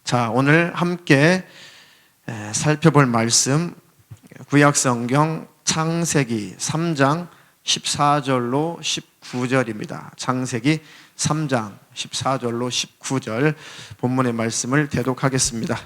자, 오늘 함께 살펴볼 말씀 구약성경 창세기 3장 14절로 19절입니다. 창세기 3장 14절로 19절 본문의 말씀을 대독하겠습니다.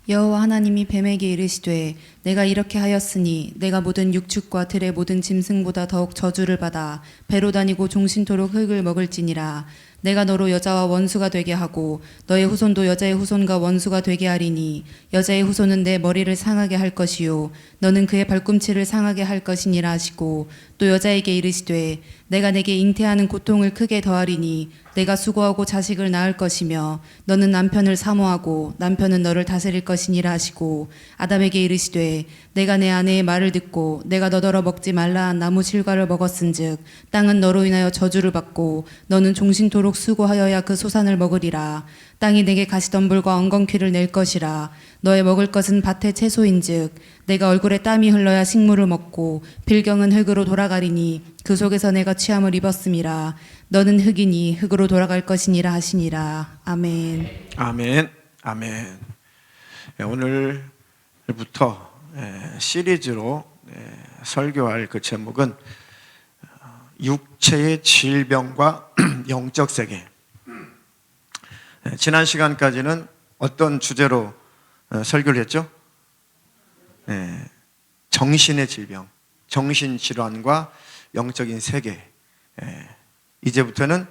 여호와 하나님이 뱀에게 이르시되 내가 이렇게 하였으니 내가 모든 육축과 들의 모든 짐승보다 더욱 저주를 받아 배로 다니고 종신토록 흙을 먹을지니라. 내가 너로 여자와 원수가 되게 하고 너의 후손도 여자의 후손과 원수가 되게 하리니 여자의 후손은 내 머리를 상하게 할 것이요 너는 그의 발꿈치를 상하게 할 것이니라 하시고 또 여자에게 이르시되 내가 내게 잉태하는 고통을 크게 더하리니 내가 수고하고 자식을 낳을 것이며 너는 남편을 사모하고 남편은 너를 다스릴 것이니라 하시고 아담에게 이르시되 내가 내 아내의 말을 듣고 내가 너더러 먹지 말라 한 나무 실과를 먹었은즉 땅은 너로 인하여 저주를 받고 너는 종신토록 수고하여야 그 소산을 먹으리라. 땅이 내게 가시덤불과 엉겅퀴를 낼 것이라. 너의 먹을 것은 밭의 채소인즉 내가 얼굴에 땀이 흘러야 식물을 먹고 필경은 흙으로 돌아가리니 그 속에서 내가 취함을 입었음이라. 너는 흙이니 흙으로 돌아갈 것이니라 하시니라. 아멘. 아멘. 오늘부터 시리즈로 설교할 그 제목은 육체의 질병과 영적 세계. 지난 시간까지는 어떤 주제로 설교를 했죠? 정신의 질병, 정신질환과 영적인 세계. 이제부터는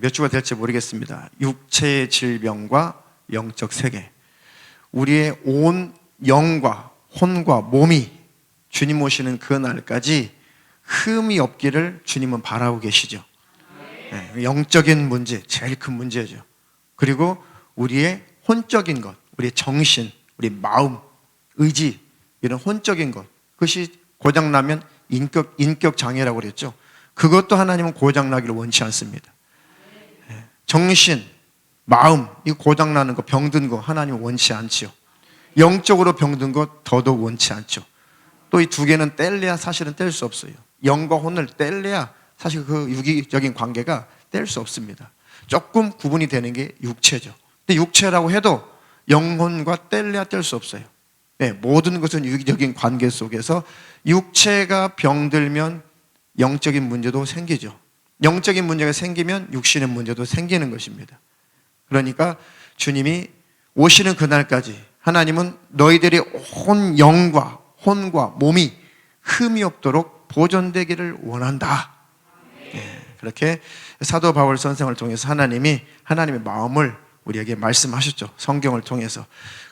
몇 주가 될지 모르겠습니다. 육체의 질병과 영적 세계. 우리의 온 영과 혼과 몸이 주님 오시는 그 날까지 흠이 없기를 주님은 바라고 계시죠. 영적인 문제, 제일 큰 문제죠. 그리고 우리의 혼적인 것, 우리의 정신, 우리 마음, 의지, 이런 혼적인 것, 그것이 고장나면 인격 장애라고 그랬죠. 그것도 하나님은 고장나기를 원치 않습니다. 정신, 마음, 이거 고장나는 거, 병든 거 하나님은 원치 않지요. 영적으로 병든 것 더더욱 원치 않죠. 또 이 두 개는 뗄래야 사실은 뗄 수 없어요. 영과 혼을 뗄래야 사실 그 유기적인 관계가 뗄 수 없습니다. 조금 구분이 되는 게 육체죠. 근데 육체라고 해도 영혼과 뗄래야 뗄 수 없어요. 모든 것은 유기적인 관계 속에서 육체가 병들면 영적인 문제도 생기죠. 영적인 문제가 생기면 육신의 문제도 생기는 것입니다. 그러니까 주님이 오시는 그날까지 하나님은 너희들의 온 영과 혼과 몸이 흠이 없도록 보존되기를 원한다. 그렇게 사도 바울 선생을 통해서 하나님의 마음을 우리에게 말씀하셨죠. 성경을 통해서.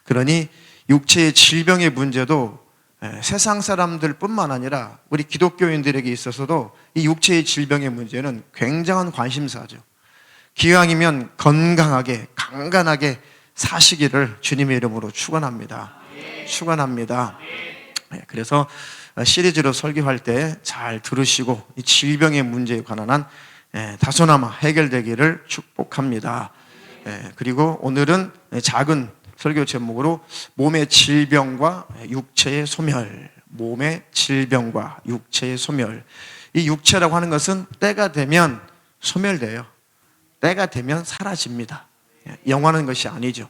그러니 육체의 질병의 문제도 세상 사람들 뿐만 아니라 우리 기독교인들에게 있어서도 이 육체의 질병의 문제는 굉장한 관심사죠. 기왕이면 건강하게 강건하게 사시기를 주님의 이름으로 축원합니다. 그래서 시리즈로 설교할 때 잘 들으시고 이 질병의 문제에 관한 다소나마 해결되기를 축복합니다. 그리고 오늘은 작은 설교 제목으로 몸의 질병과 육체의 소멸. 몸의 질병과 육체의 소멸. 이 육체라고 하는 것은 때가 되면 소멸돼요. 때가 되면 사라집니다. 영원한 것이 아니죠.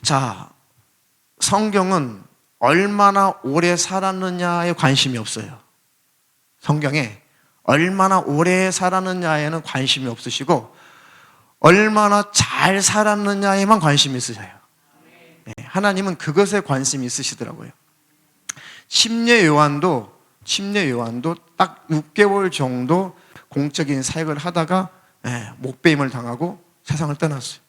자, 성경은 얼마나 오래 살았느냐에 관심이 없어요. 성경에 얼마나 오래 살았느냐에는 관심이 없으시고 얼마나 잘 살았느냐에만 관심이 있으셔요. 하나님은 그것에 관심이 있으시더라고요. 침례 요한도 딱 6개월 정도 공적인 사역을 하다가 목배임을 당하고 세상을 떠났어요.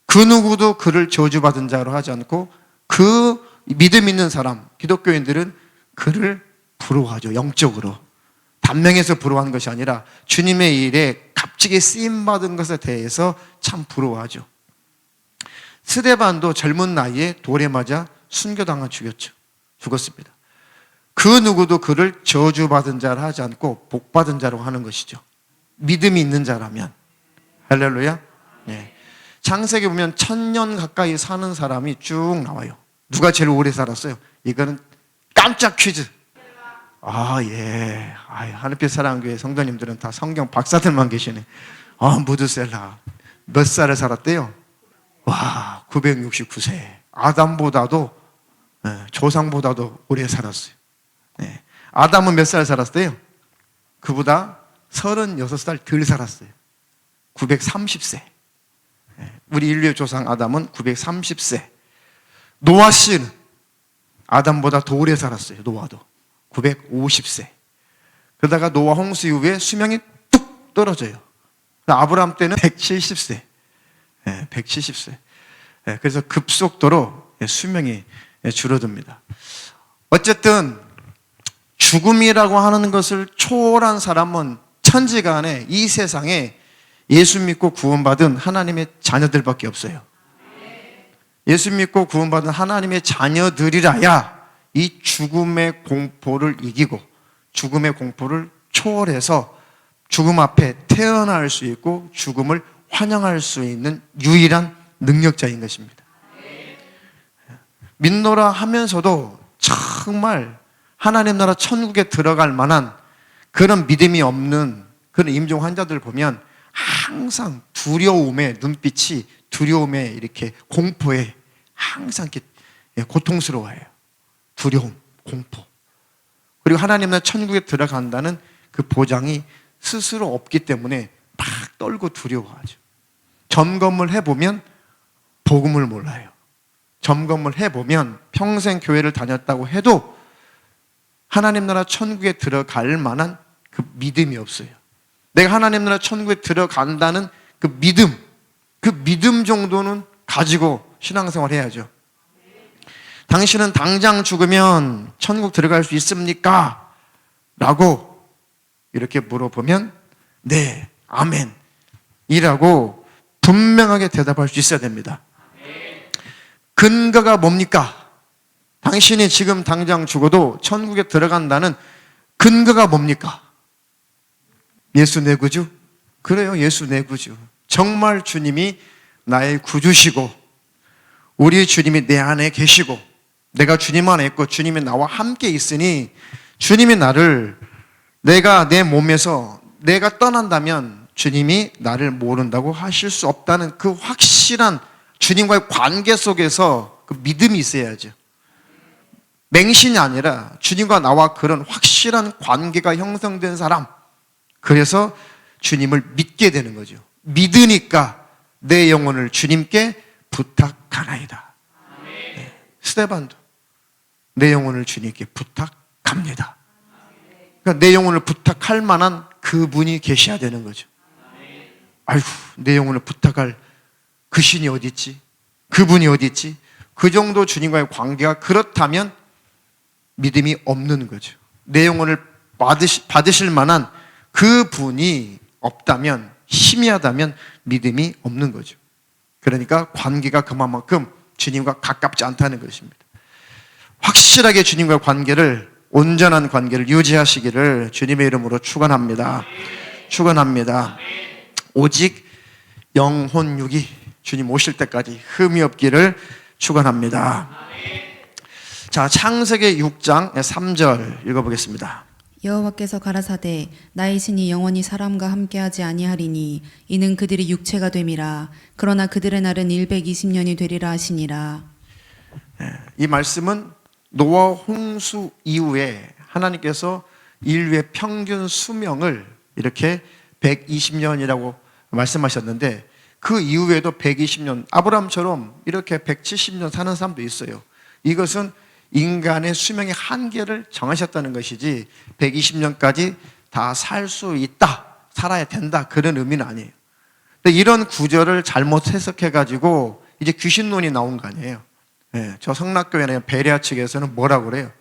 그 누구도 그를 저주받은 자로 하지 않고 그 믿음 있는 사람, 기독교인들은 그를 부러워하죠. 영적으로. 단명해서 부러워하는 것이 아니라 주님의 일에 값지게 쓰임받은 것에 대해서 참 부러워하죠. 스데반도 젊은 나이에 돌에 맞아 순교당한 죽었습니다. 그 누구도 그를 저주받은 자로 하지 않고 복받은 자로 하는 것이죠. 믿음이 있는 자라면. 할렐루야. 창세기 보면 1000년 가까이 사는 사람이 쭉 나와요. 누가 제일 오래 살았어요? 이거는 깜짝 퀴즈. 하늘빛 사랑교회 성도님들은 다 성경 박사들만 계시네. 무드셀라 몇 살을 살았대요? 와, 969세. 아담보다도, 조상보다도 오래 살았어요. 아담은 몇 살 살았어요? 그보다 36살 덜 살았어요. 930세. 우리 인류의 조상 아담은 930세. 노아 씨는 아담보다 더 오래 살았어요. 노아도 950세. 그러다가 노아 홍수 이후에 수명이 뚝 떨어져요. 아브라함 때는 170세. 170세. 그래서 급속도로 수명이 줄어듭니다. 어쨌든 죽음이라고 하는 것을 초월한 사람은 천지간에 이 세상에 예수 믿고 구원받은 하나님의 자녀들밖에 없어요. 예수 믿고 구원받은 하나님의 자녀들이라야 이 죽음의 공포를 이기고 죽음의 공포를 초월해서 죽음 앞에 태어날 수 있고 죽음을 환영할 수 있는 유일한 능력자인 것입니다. 믿노라 하면서도 정말 하나님 나라 천국에 들어갈 만한 그런 믿음이 없는 그런 임종 환자들 보면 항상 두려움의 눈빛이 두려움에 이렇게 공포에 항상 이렇게 고통스러워해요. 두려움, 공포. 그리고 하나님 나라 천국에 들어간다는 그 보장이 스스로 없기 때문에 막 떨고 두려워하죠. 점검을 해보면 복음을 몰라요. 점검을 해보면 평생 교회를 다녔다고 해도 하나님 나라 천국에 들어갈 만한 그 믿음이 없어요. 내가 하나님 나라 천국에 들어간다는 그 믿음 정도는 가지고 신앙생활 해야죠. 당신은 당장 죽으면 천국 들어갈 수 있습니까? 라고 이렇게 물어보면 네, 아멘 이라고 분명하게 대답할 수 있어야 됩니다. 근거가 뭡니까? 당신이 지금 당장 죽어도 천국에 들어간다는 근거가 뭡니까? 예수 내 구주? 그래요, 예수 내 구주. 정말 주님이 나의 구주시고 우리 주님이 내 안에 계시고 내가 주님 안에 있고 주님이 나와 함께 있으니 주님이 나를 내가 내 몸에서 내가 떠난다면 주님이 나를 모른다고 하실 수 없다는 그 확실한 주님과의 관계 속에서 그 믿음이 있어야죠. 맹신이 아니라 주님과 나와 그런 확실한 관계가 형성된 사람, 그래서 주님을 믿게 되는 거죠. 믿으니까 내 영혼을 주님께 부탁하나이다. 스데반도 내 영혼을 주님께 부탁합니다. 그러니까 내 영혼을 부탁할 만한 그분이 계셔야 되는 거죠. 아이고, 내 영혼을 부탁할 그 신이 어디 있지? 그분이 어디 있지? 그 정도 주님과의 관계가 그렇다면 믿음이 없는 거죠. 내 영혼을 받으실 만한 그 분이 없다면, 희미하다면 믿음이 없는 거죠. 그러니까 관계가 그만큼 주님과 가깝지 않다는 것입니다. 확실하게 주님과 관계를, 온전한 관계를 유지하시기를 주님의 이름으로 축원합니다. 축원합니다. 오직 영혼육이 주님 오실 때까지 흠이 없기를 축원합니다. 자, 창세기 6장 3절 읽어보겠습니다. 여호와께서 가라사대 나의 신이 영원히 사람과 함께하지 아니하리니 이는 그들이 육체가 됨이라. 그러나 그들의 날은 120년이 되리라 하시니라. 이 말씀은 노아 홍수 이후에 하나님께서 인류의 평균 수명을 이렇게 120년이라고 말씀하셨는데 그 이후에도 120년, 아브라함처럼 이렇게 170년 사는 사람도 있어요. 이것은 인간의 수명의 한계를 정하셨다는 것이지 120년까지 다 살 수 있다, 살아야 된다, 그런 의미는 아니에요. 근데 이런 구절을 잘못 해석해가지고 이제 귀신론이 나온 거 아니에요. 저 성락교회나 베레아 측에서는 뭐라고 그래요?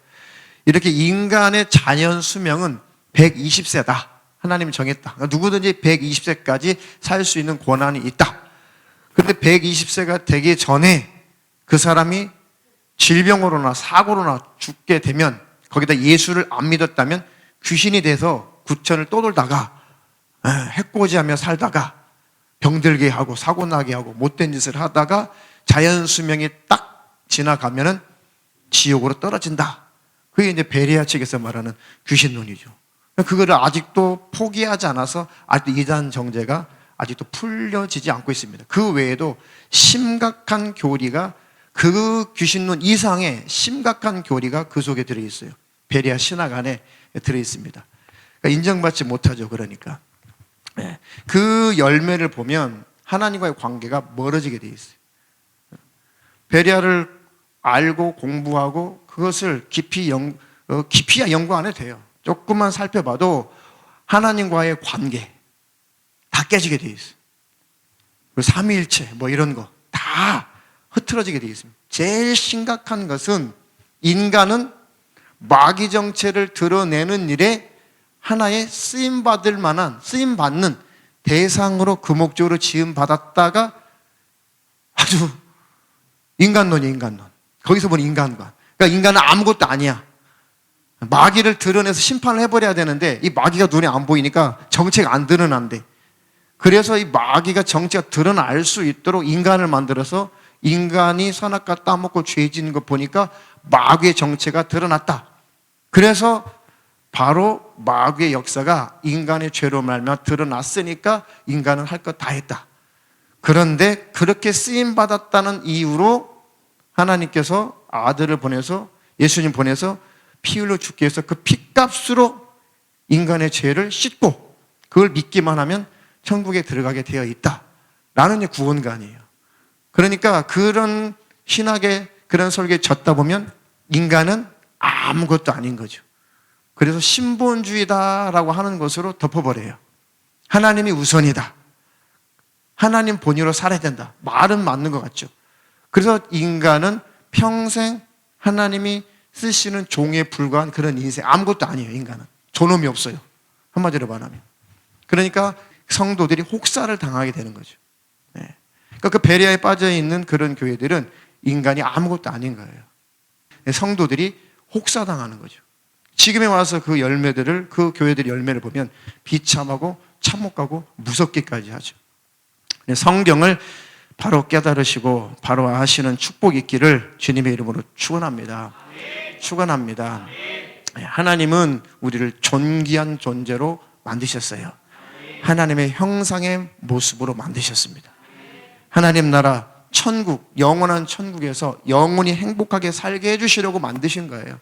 이렇게 인간의 자연 수명은 120세다. 하나님이 정했다. 누구든지 120세까지 살 수 있는 권한이 있다. 근데 120세가 되기 전에 그 사람이 질병으로나 사고로나 죽게 되면, 거기다 예수를 안 믿었다면 귀신이 돼서 구천을 떠돌다가 해코지하며 살다가 병들게 하고 사고나게 하고 못된 짓을 하다가 자연 수명이 딱 지나가면은 지옥으로 떨어진다. 그게 이제 베레아 측에서 말하는 귀신론이죠. 그거를 아직도 포기하지 않아서 아직도 이단 정제가 아직도 풀려지지 않고 있습니다. 그 외에도 심각한 교리가, 그 귀신론 이상의 심각한 교리가 그 속에 들어있어요. 베레아 신학 안에 들어있습니다. 그러니까 인정받지 못하죠. 그러니까 그 열매를 보면 하나님과의 관계가 멀어지게 돼 있어요. 베레아를 알고 공부하고 그것을 깊이야 연구 안 해도 돼요. 조금만 살펴봐도 하나님과의 관계 다 깨지게 돼 있어요. 삼위일체 뭐 이런 거 다 흐트러지게 돼 있습니다. 제일 심각한 것은 인간은 마귀 정체를 드러내는 일에 하나의 쓰임받을 만한, 쓰임받는 대상으로 그 목적으로 지음받았다가 아주 인간론이에요. 인간론. 거기서 보는 인간관. 그러니까 인간은 아무것도 아니야. 마귀를 드러내서 심판을 해버려야 되는데 이 마귀가 눈에 안 보이니까 정체가 안 드러난대. 그래서 이 마귀가 정체가 드러날 수 있도록 인간을 만들어서 인간이 선악과 따먹고 죄 짓는 거 보니까 마귀의 정체가 드러났다. 그래서 바로 마귀의 역사가 인간의 죄로 말미암아 드러났으니까 인간은 할 것 다 했다. 그런데 그렇게 쓰임받았다는 이유로 하나님께서 아들을 보내서, 예수님 보내서 피 흘려 죽게 해서 그 피값으로 인간의 죄를 씻고 그걸 믿기만 하면 천국에 들어가게 되어 있다라는 구원관이에요. 그러니까 그런 신학의 그런 설교에 젖다 보면 인간은 아무것도 아닌 거죠. 그래서 신본주의다라고 하는 것으로 덮어버려요. 하나님이 우선이다. 하나님 본의로 살아야 된다. 말은 맞는 것 같죠. 그래서 인간은 평생 하나님이 쓰시는 종에 불과한 그런 인생, 아무것도 아니에요. 인간은 존엄이 없어요. 한마디로 말하면. 그러니까 성도들이 혹사를 당하게 되는 거죠. 네. 그러니까 그 베레아에 빠져 있는 그런 교회들은 인간이 아무것도 아닌 거예요. 성도들이 혹사당하는 거죠. 지금에 와서 그 열매들을, 그 교회들의 열매를 보면 비참하고 참혹하고 무섭기까지 하죠. 성경을 바로 깨달으시고 바로 아시는 축복이 있기를 주님의 이름으로 축원합니다. 축원합니다. 하나님은 우리를 존귀한 존재로 만드셨어요. 하나님의 형상의 모습으로 만드셨습니다. 하나님 나라 천국, 영원한 천국에서 영원히 행복하게 살게 해주시려고 만드신 거예요.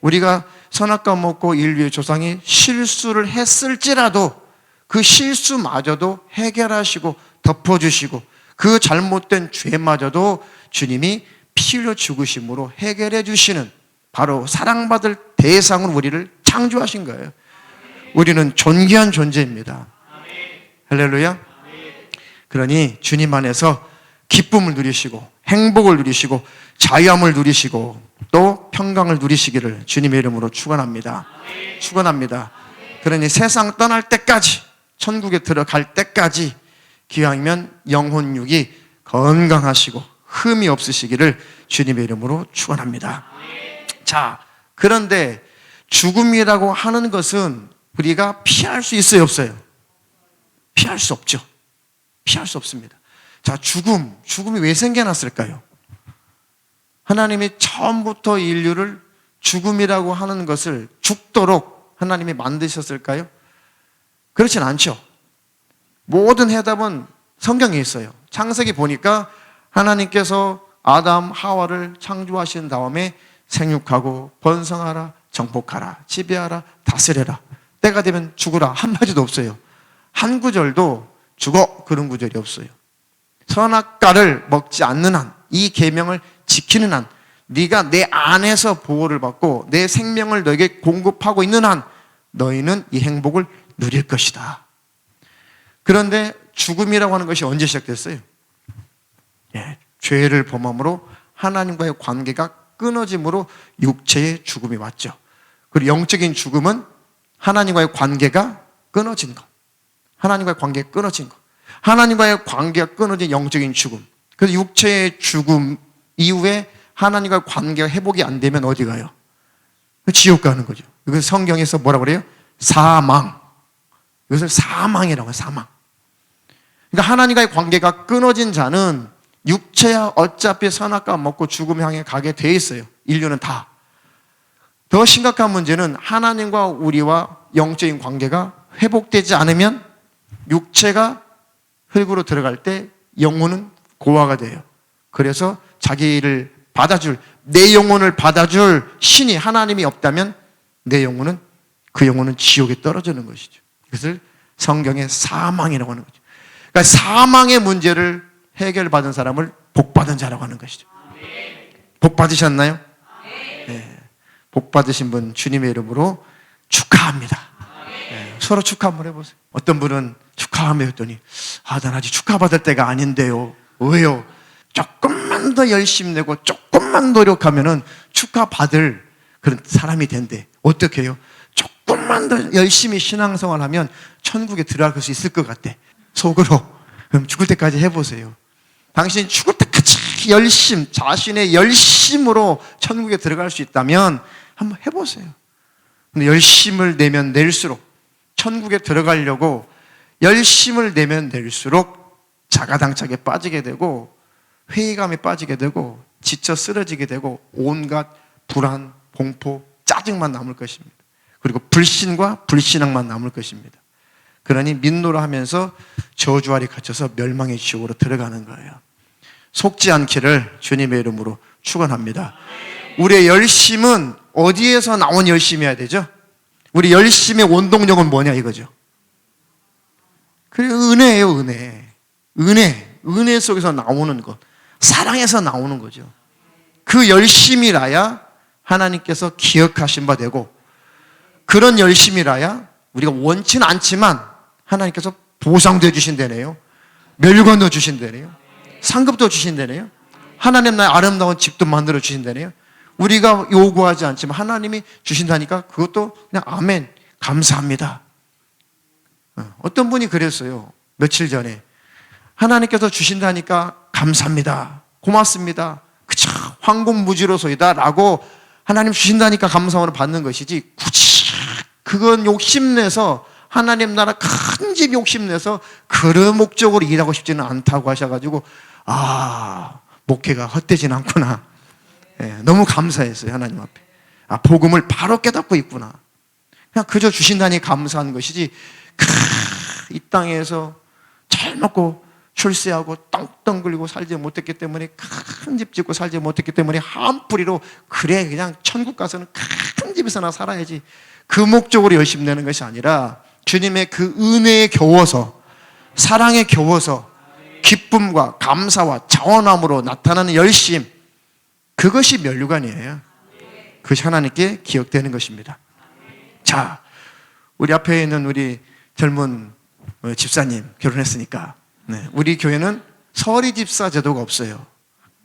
우리가 선악과 먹고 인류의 조상이 실수를 했을지라도 그 실수마저도 해결하시고 덮어주시고 그 잘못된 죄마저도 주님이 피 흘려 죽으심으로 해결해 주시는 바로 사랑받을 대상으로 우리를 창조하신 거예요. 우리는 존귀한 존재입니다. 할렐루야. 그러니 주님 안에서 기쁨을 누리시고 행복을 누리시고 자유함을 누리시고 또 평강을 누리시기를 주님의 이름으로 축원합니다. 축원합니다. 그러니 세상 떠날 때까지, 천국에 들어갈 때까지 기왕이면 영혼육이 건강하시고 흠이 없으시기를 주님의 이름으로 축원합니다. 자, 그런데 죽음이라고 하는 것은 우리가 피할 수 있어요, 없어요? 피할 수 없죠. 피할 수 없습니다. 자, 죽음이 왜 생겨났을까요? 하나님이 처음부터 인류를 죽음이라고 하는 것을 죽도록 하나님이 만드셨을까요? 그렇진 않죠. 모든 해답은 성경에 있어요. 창세기 보니까 하나님께서 아담, 하와를 창조하신 다음에 생육하고 번성하라, 정복하라, 지배하라, 다스려라. 때가 되면 죽으라. 한마디도 없어요. 한 구절도 죽어 그런 구절이 없어요. 선악과를 먹지 않는 한, 이 계명을 지키는 한, 네가 내 안에서 보호를 받고 내 생명을 너에게 공급하고 있는 한 너희는 이 행복을 누릴 것이다. 그런데 죽음이라고 하는 것이 언제 시작됐어요? 죄를 범함으로 하나님과의 관계가 끊어짐으로 육체의 죽음이 왔죠. 그리고 영적인 죽음은 하나님과의 관계가 끊어진 것. 하나님과의 관계가 끊어진 것. 하나님과의 관계가 끊어진 영적인 죽음. 그래서 육체의 죽음 이후에 하나님과의 관계가 회복이 안 되면 어디 가요? 지옥 가는 거죠. 이것을 성경에서 뭐라고 그래요? 사망. 이것을 사망이라고 해요. 사망. 그러니까 하나님과의 관계가 끊어진 자는 육체야 어차피 선악과 먹고 죽음 향해 가게 돼 있어요. 인류는 다. 더 심각한 문제는 하나님과 우리와 영적인 관계가 회복되지 않으면 육체가 흙으로 들어갈 때 영혼은 고아가 돼요. 그래서 자기를 받아줄, 내 영혼을 받아줄 신이 하나님이 없다면 그 영혼은 지옥에 떨어지는 것이죠. 그것을 성경의 사망이라고 하는 거죠. 그러니까 사망의 문제를 해결받은 사람을 복받은 자라고 하는 것이죠. 복 받으셨나요? 네. 복 받으신 분 주님의 이름으로 축하합니다. 네. 서로 축하 한번 해보세요. 어떤 분은 축하하며 했더니 난 아직 축하받을 때가 아닌데요. 왜요? 조금만 더 열심히 내고 조금만 노력하면은 축하받을 그런 사람이 된대. 어떻게 해요? 조금만 더 열심히 신앙생활하면 천국에 들어갈 수 있을 것 같대. 속으로. 그럼 죽을 때까지 해보세요. 당신이 죽을 때까지 자신의 열심으로 천국에 들어갈 수 있다면 한번 해보세요. 근데 열심을 내면 낼수록, 천국에 들어가려고 열심을 내면 낼수록 자가당착에 빠지게 되고 회의감에 빠지게 되고 지쳐 쓰러지게 되고 온갖 불안, 공포, 짜증만 남을 것입니다. 그리고 불신과 불신앙만 남을 것입니다. 그러니 민노라 하면서 저주 아래 갇혀서 멸망의 지옥으로 들어가는 거예요. 속지 않기를 주님의 이름으로 축원합니다. 우리의 열심은 어디에서 나온 열심이어야 되죠? 우리 열심의 원동력은 뭐냐 이거죠. 그래, 은혜예요, 은혜 속에서 나오는 것, 사랑에서 나오는 거죠. 그 열심이라야 하나님께서 기억하신 바 되고, 그런 열심이라야 우리가 원치는 않지만 하나님께서 보상도 해주신다네요. 멸관도 주신다네요. 상급도 주신다네요. 하나님 나의 아름다운 집도 만들어 주신다네요. 우리가 요구하지 않지만 하나님이 주신다니까 그것도 그냥 아멘, 감사합니다. 어떤 분이 그랬어요. 며칠 전에 하나님께서 주신다니까 감사합니다, 고맙습니다, 그쵸, 황공무지로소이다 라고 하나님 주신다니까 감사함으로 받는 것이지, 굳이 그건 욕심내서 하나님 나라 큰 집 욕심내서 그런 목적으로 일하고 싶지는 않다고 하셔가지고 목회가 헛되진 않구나. 너무 감사했어요. 하나님 앞에 복음을 바로 깨닫고 있구나. 그냥 그저 주신다니 감사한 것이지, 이 땅에서 잘 먹고 출세하고 떵떵 굴리고 살지 못했기 때문에, 큰 집 짓고 살지 못했기 때문에 한 뿌리로 그래 그냥 천국 가서는 큰 집에서나 살아야지, 그 목적으로 열심히 내는 것이 아니라 주님의 그 은혜에 겨워서, 사랑에 겨워서 기쁨과 감사와 자원함으로 나타나는 열심, 그것이 면류관이에요. 그것이 하나님께 기억되는 것입니다. 자, 우리 앞에 있는 우리 젊은 집사님 결혼했으니까, 우리 교회는 서리 집사 제도가 없어요.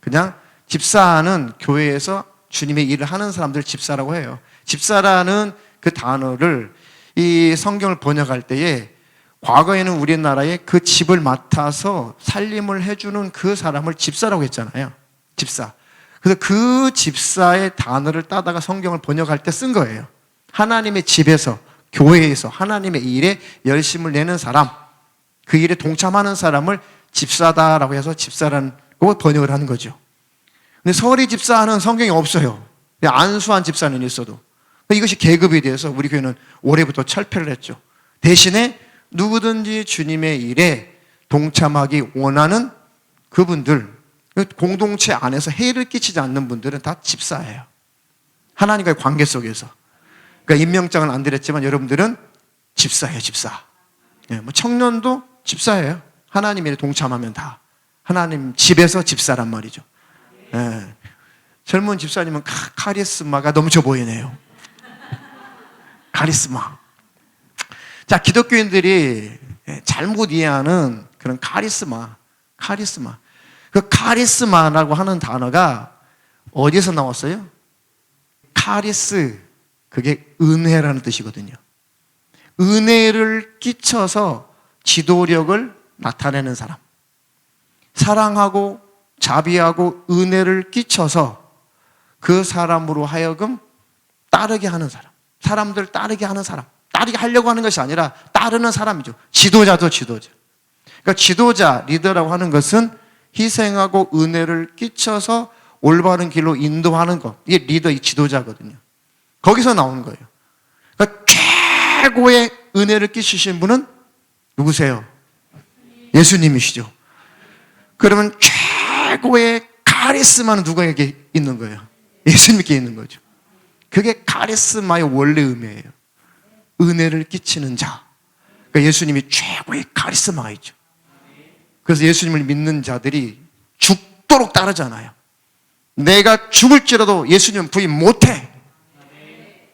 그냥 집사는 교회에서 주님의 일을 하는 사람들 집사라고 해요. 집사라는 그 단어를 이 성경을 번역할 때에, 과거에는 우리나라에 그 집을 맡아서 살림을 해주는 그 사람을 집사라고 했잖아요. 집사. 그래서 그 집사의 단어를 따다가 성경을 번역할 때 쓴 거예요. 하나님의 집에서, 교회에서 하나님의 일에 열심을 내는 사람, 그 일에 동참하는 사람을 집사다라고 해서 집사라고 번역을 하는 거죠. 근데 서리 집사는 성경에 없어요. 안수한 집사는 있어도. 이것이 계급이 돼서 우리 교회는 올해부터 철폐를 했죠. 대신에 누구든지 주님의 일에 동참하기 원하는 그분들, 공동체 안에서 해를 끼치지 않는 분들은 다 집사예요. 하나님과의 관계 속에서. 그러니까 임명장은 안 드렸지만 여러분들은 집사예요, 집사. 청년도 집사예요. 하나님 일에 동참하면 다 하나님 집에서 집사란 말이죠. 젊은 집사님은 카리스마가 넘쳐 보이네요. 카리스마. 자, 기독교인들이 잘못 이해하는 그런 카리스마. 그 카리스마라고 하는 단어가 어디에서 나왔어요? 카리스, 그게 은혜라는 뜻이거든요. 은혜를 끼쳐서 지도력을 나타내는 사람, 사랑하고 자비하고 은혜를 끼쳐서 그 사람으로 하여금 따르게 하는 사람, 사람들 따르게 하는 사람, 따르게 하려고 하는 것이 아니라 따르는 사람이죠. 지도자도 지도자. 그러니까 지도자, 리더라고 하는 것은 희생하고 은혜를 끼쳐서 올바른 길로 인도하는 것, 이게 리더, 이 지도자거든요. 거기서 나오는 거예요. 그러니까 최고의 은혜를 끼치신 분은 누구세요? 예수님이시죠. 그러면 최고의 카리스마는 누구에게 있는 거예요? 예수님께 있는 거죠. 그게 카리스마의 원래 의미예요. 은혜를 끼치는 자. 그러니까 예수님이 최고의 카리스마가 있죠. 그래서 예수님을 믿는 자들이 죽도록 따르잖아요. 내가 죽을지라도 예수님은 부인 못해.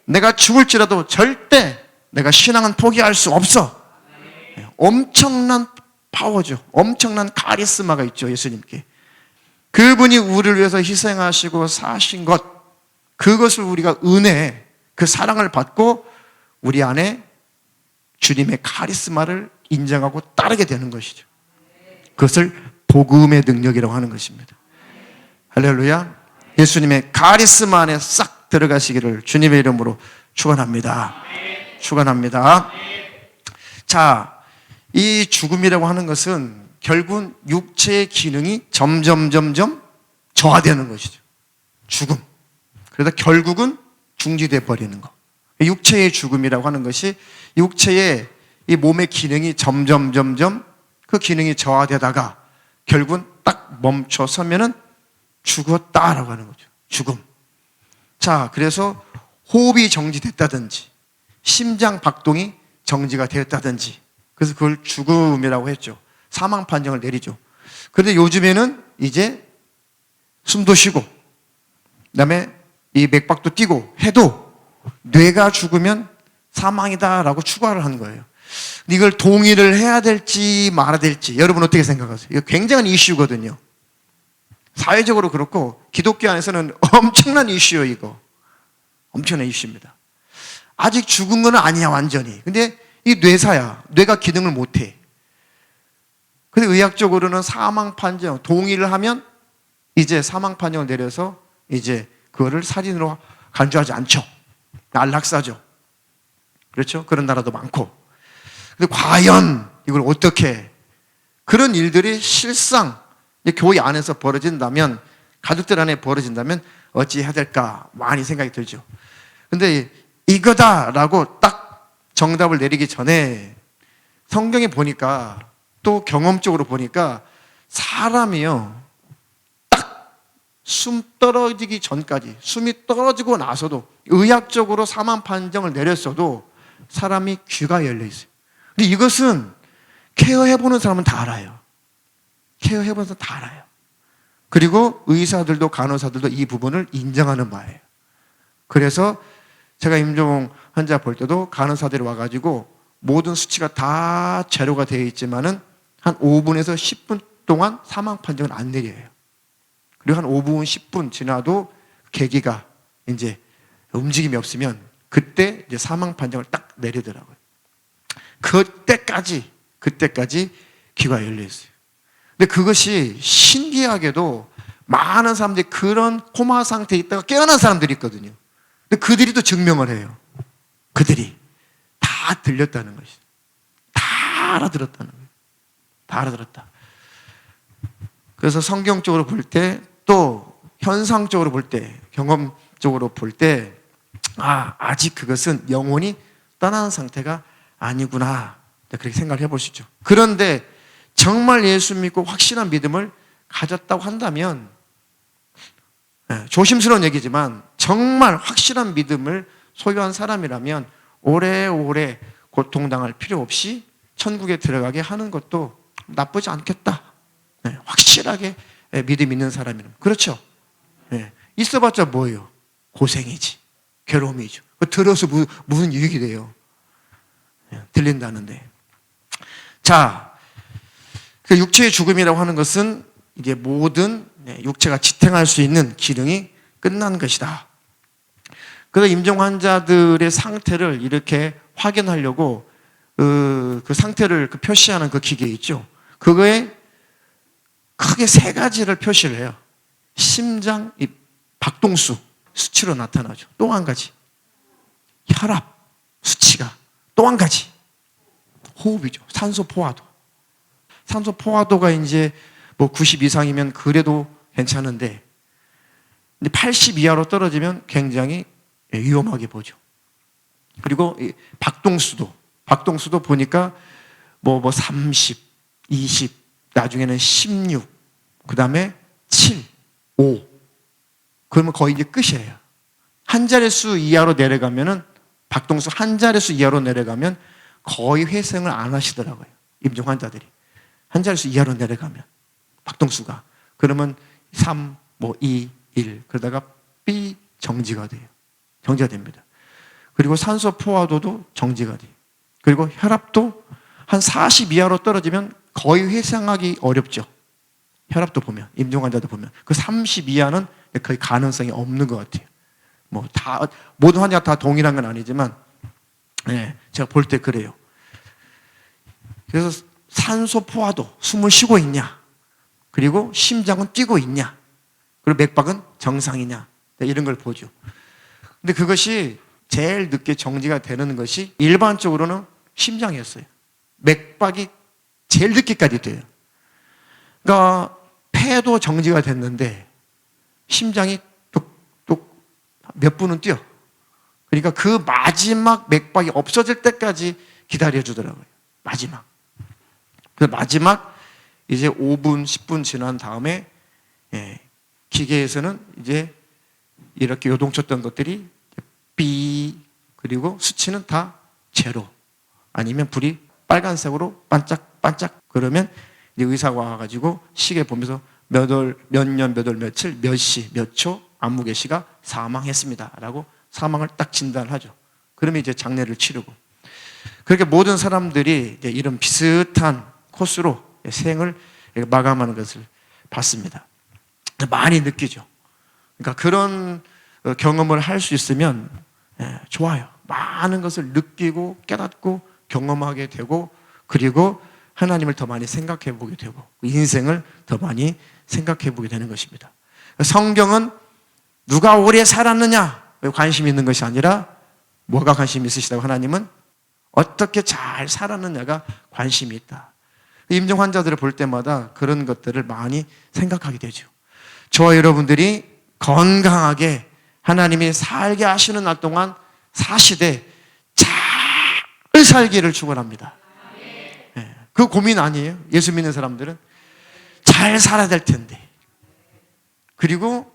내가 죽을지라도 절대 내가 신앙은 포기할 수 없어. 엄청난 파워죠. 엄청난 카리스마가 있죠, 예수님께. 그분이 우리를 위해서 희생하시고 사신 것, 그것을 우리가 은혜, 그 사랑을 받고 우리 안에 주님의 카리스마를 인정하고 따르게 되는 것이죠. 그것을 복음의 능력이라고 하는 것입니다. 할렐루야. 예수님의 카리스마 안에 싹 들어가시기를 주님의 이름으로 축원합니다. 축원합니다. 자, 이 죽음이라고 하는 것은 결국은 육체의 기능이 점점 저하되는 것이죠. 죽음. 그래서 결국은 중지돼 버리는 거. 육체의 죽음이라고 하는 것이 육체의 이 몸의 기능이 점점 그 기능이 저하되다가 결국은 딱 멈춰 서면은 죽었다라고 하는 거죠. 죽음. 자, 그래서 호흡이 정지됐다든지 심장 박동이 정지가 되었다든지 그래서 그걸 죽음이라고 했죠. 사망 판정을 내리죠. 그런데 요즘에는 이제 숨도 쉬고 그다음에 이 맥박도 뛰고 해도 뇌가 죽으면 사망이다라고 추가를 한 거예요. 이걸 동의를 해야 될지 말아야 될지 여러분 어떻게 생각하세요? 이거 굉장한 이슈거든요. 사회적으로 그렇고 기독교 안에서는 엄청난 이슈예요. 이거 엄청난 이슈입니다. 아직 죽은 건 아니야 완전히. 근데 이 뇌사야. 뇌가 기능을 못해. 근데 의학적으로는 사망 판정 동의를 하면 이제 사망 판정을 내려서 이제 그거를 살인으로 간주하지 않죠. 안락사죠. 그렇죠? 그런 나라도 많고. 근데 과연 이걸 어떻게 그런 일들이 실상 교회 안에서 벌어진다면 가족들 안에 벌어진다면 어찌해야 될까 많이 생각이 들죠. 근데 이거다라고 딱 정답을 내리기 전에 성경에 보니까 또 경험적으로 보니까 사람이요 딱 숨 떨어지기 전까지 숨이 떨어지고 나서도 의학적으로 사망 판정을 내렸어도 사람이 귀가 열려 있어요. 근데 이것은 케어해보는 사람은 다 알아요. 케어해보는 사람 다 알아요. 그리고 의사들도 간호사들도 이 부분을 인정하는 바예요. 그래서 제가 임종홍 환자 볼 때도 간호사들이 와가지고 모든 수치가 다 제로가 되어 있지만은 한 5분에서 10분 동안 사망 판정을 안 내려요. 그리고 한 5분, 10분 지나도 계기가 이제 움직임이 없으면 그때 이제 사망 판정을 딱 내리더라고요. 그때까지 귀가 열려 있어요. 근데 그것이 신기하게도 많은 사람들이 그런 코마 상태에 있다가 깨어난 사람들이 있거든요. 근데 그들이 또 증명을 해요. 그들이 다 들렸다는 것이죠. 다 알아들었다는 거예요. 다 알아들었다. 그래서 성경적으로 볼 때 또 현상적으로 볼 때 경험적으로 볼 때 아직 그것은 영혼이 떠나는 상태가 아니구나 그렇게 생각을 해볼 수 있죠. 그런데 정말 예수 믿고 확실한 믿음을 가졌다고 한다면 조심스러운 얘기지만 정말 확실한 믿음을 소유한 사람이라면 오래오래 고통당할 필요 없이 천국에 들어가게 하는 것도 나쁘지 않겠다. 확실하게 믿음 있는 사람이라면 그렇죠. 있어봤자 뭐예요? 고생이지 괴로움이죠. 들어서 무슨 유익이 돼요? 들린다는데. 자, 그 육체의 죽음이라고 하는 것은 이제 모든 육체가 지탱할 수 있는 기능이 끝난 것이다. 그래서 임종 환자들의 상태를 이렇게 확인하려고 그 상태를 표시하는 그 기계 있죠. 그거에 크게 세 가지를 표시를 해요. 심장, 박동수 수치로 나타나죠. 또 한 가지 혈압 수치가 또 한 가지 호흡이죠. 산소 포화도. 산소 포화도가 이제 뭐 90 이상이면 그래도 괜찮은데 80 이하로 떨어지면 굉장히 위험하게 보죠. 그리고 박동수도 보니까 뭐 30, 20, 나중에는 16, 그 다음에 7, 5. 그러면 거의 이제 끝이에요. 한 자릿수 이하로 내려가면은, 박동수 한 자릿수 이하로 내려가면 거의 회생을 안 하시더라고요. 임종 환자들이. 한 자릿수 이하로 내려가면. 박동수가. 그러면 3, 2, 1. 그러다가 B 정지가 돼요. 정지가 됩니다. 그리고 산소 포화도도 정지가 돼요. 그리고 혈압도 한 40 이하로 떨어지면 거의 회생하기 어렵죠. 혈압도 보면, 임종 환자도 보면. 그 30 이하는 거의 가능성이 없는 것 같아요. 모든 환자가 다 동일한 건 아니지만, 제가 볼 때 그래요. 그래서 산소 포화도, 숨을 쉬고 있냐, 그리고 심장은 뛰고 있냐, 그리고 맥박은 정상이냐, 이런 걸 보죠. 근데 그것이 제일 늦게 정지가 되는 것이 일반적으로는 심장이었어요. 맥박이 제일 늦게까지 돼요. 그러니까 폐도 정지가 됐는데 심장이 뚝뚝 몇 분은 뛰어. 그러니까 그 마지막 맥박이 없어질 때까지 기다려주더라고요. 마지막. 그 마지막 이제 5분, 10분 지난 다음에 기계에서는 이제 이렇게 요동쳤던 것들이 B, 그리고 수치는 다 제로, 아니면 불이 빨간색으로 반짝반짝. 그러면 이제 의사가 와가지고 시계 보면서 몇 월, 몇 년, 몇 월, 며칠, 몇 시, 몇 초, 안무개 씨가 사망했습니다 라고 사망을 딱 진단을 하죠. 그러면 이제 장례를 치르고. 그렇게 모든 사람들이 이제 이런 비슷한 코스로 생을 마감하는 것을 봤습니다. 많이 느끼죠. 그러니까 그런 경험을 할 수 있으면 좋아요. 많은 것을 느끼고 깨닫고 경험하게 되고, 그리고 하나님을 더 많이 생각해 보게 되고, 인생을 더 많이 생각해 보게 되는 것입니다. 성경은 누가 오래 살았느냐 관심이 있는 것이 아니라 뭐가 관심이 있으시다고? 하나님은 어떻게 잘 살았느냐가 관심이 있다. 임종 환자들을 볼 때마다 그런 것들을 많이 생각하게 되죠. 저와 여러분들이 건강하게 하나님이 살게 하시는 날 동안 사시되 잘 살기를 축원합니다. 그 고민 아니에요? 예수 믿는 사람들은 잘 살아야 될 텐데. 그리고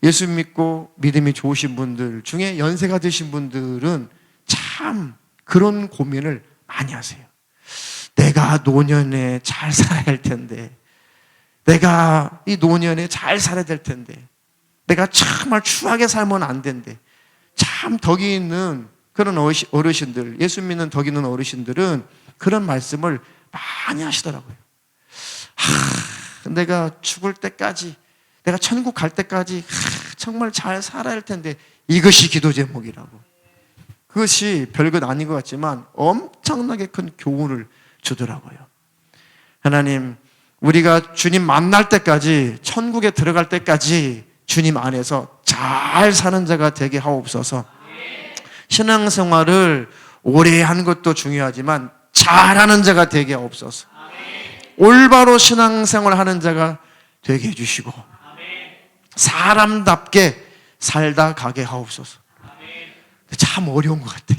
예수 믿고 믿음이 좋으신 분들 중에 연세가 드신 분들은 참 그런 고민을 많이 하세요. 내가 노년에 잘 살아야 할 텐데, 내가 이 노년에 잘 살아야 될 텐데, 내가 정말 추하게 살면 안 된대. 참 덕이 있는 그런 어르신들, 예수 믿는 덕이 있는 어르신들은 그런 말씀을 많이 하시더라고요. 내가 죽을 때까지, 내가 천국 갈 때까지 정말 잘 살아야 할 텐데. 이것이 기도 제목이라고. 그것이 별것 아닌 것 같지만 엄청나게 큰 교훈을 주더라고요. 하나님, 우리가 주님 만날 때까지, 천국에 들어갈 때까지 주님 안에서 잘 사는 자가 되게 하옵소서. 신앙생활을 오래 하는 것도 중요하지만 잘하는 자가 되게 하옵소서. 올바로 신앙생활 하는 자가 되게 해주시고 사람답게 살다 가게 하옵소서. 참 어려운 것 같아요.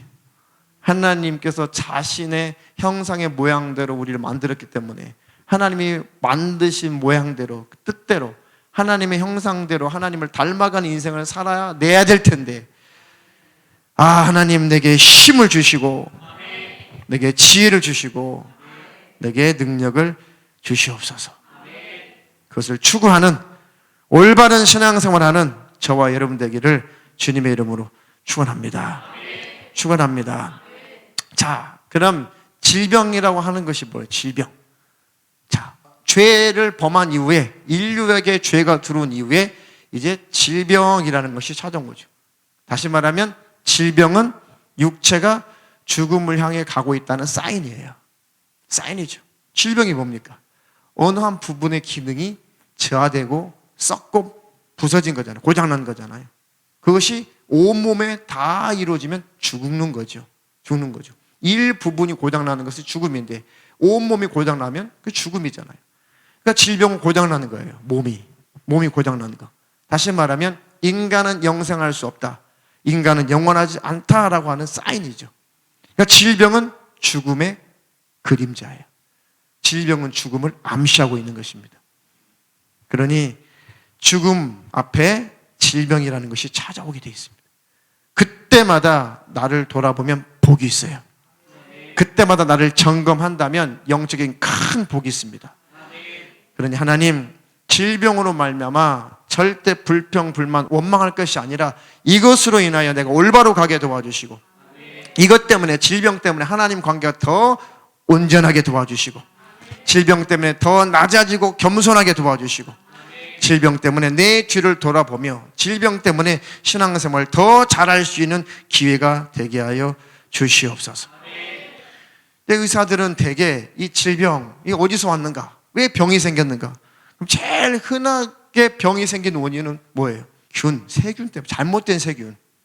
하나님께서 자신의 형상의 모양대로 우리를 만들었기 때문에, 하나님이 만드신 모양대로, 뜻대로, 하나님의 형상대로 하나님을 닮아가는 인생을 살아야 내야 될 텐데, 하나님 내게 힘을 주시고 내게 지혜를 주시고 내게 능력을 주시옵소서. 그것을 추구하는 올바른 신앙생활하는 저와 여러분 되기를 주님의 이름으로 축원합니다. 축원합니다. 자, 그럼 질병이라고 하는 것이 뭐예요? 질병. 자, 죄를 범한 이후에, 인류에게 죄가 들어온 이후에 이제 질병이라는 것이 찾아온 거죠. 다시 말하면 질병은 육체가 죽음을 향해 가고 있다는 사인이에요. 사인이죠. 질병이 뭡니까? 어느 한 부분의 기능이 저하되고 썩고 부서진 거잖아요. 고장난 거잖아요. 그것이 온몸에 다 이루어지면 죽는 거죠. 죽는 거죠. 일부분이 고장나는 것이 죽음인데 온몸이 고장나면 그게 죽음이잖아요. 그러니까 질병은 고장나는 거예요. 몸이 고장나는 거. 다시 말하면 인간은 영생할 수 없다, 인간은 영원하지 않다라고 하는 사인이죠. 그러니까 질병은 죽음의 그림자예요. 질병은 죽음을 암시하고 있는 것입니다. 그러니 죽음 앞에 질병이라는 것이 찾아오게 되어 있습니다. 그때마다 나를 돌아보면 복이 있어요. 그때마다 나를 점검한다면 영적인 큰 복이 있습니다. 그러니 하나님, 질병으로 말미암아 절대 불평, 불만, 원망할 것이 아니라 이것으로 인하여 내가 올바로 가게 도와주시고, 이것 때문에, 질병 때문에 하나님 관계가 더 온전하게 도와주시고, 질병 때문에 더 낮아지고 겸손하게 도와주시고, 질병 때문에 내 뒤를 돌아보며 질병 때문에 신앙생활을 더 잘할 수 있는 기회가 되게 하여 주시옵소서. 근데 의사들은 대개 이 질병, 이게 어디서 왔는가? 왜 병이 생겼는가? 그럼 제일 흔하게 병이 생긴 원인은 뭐예요? 균, 세균 때문에,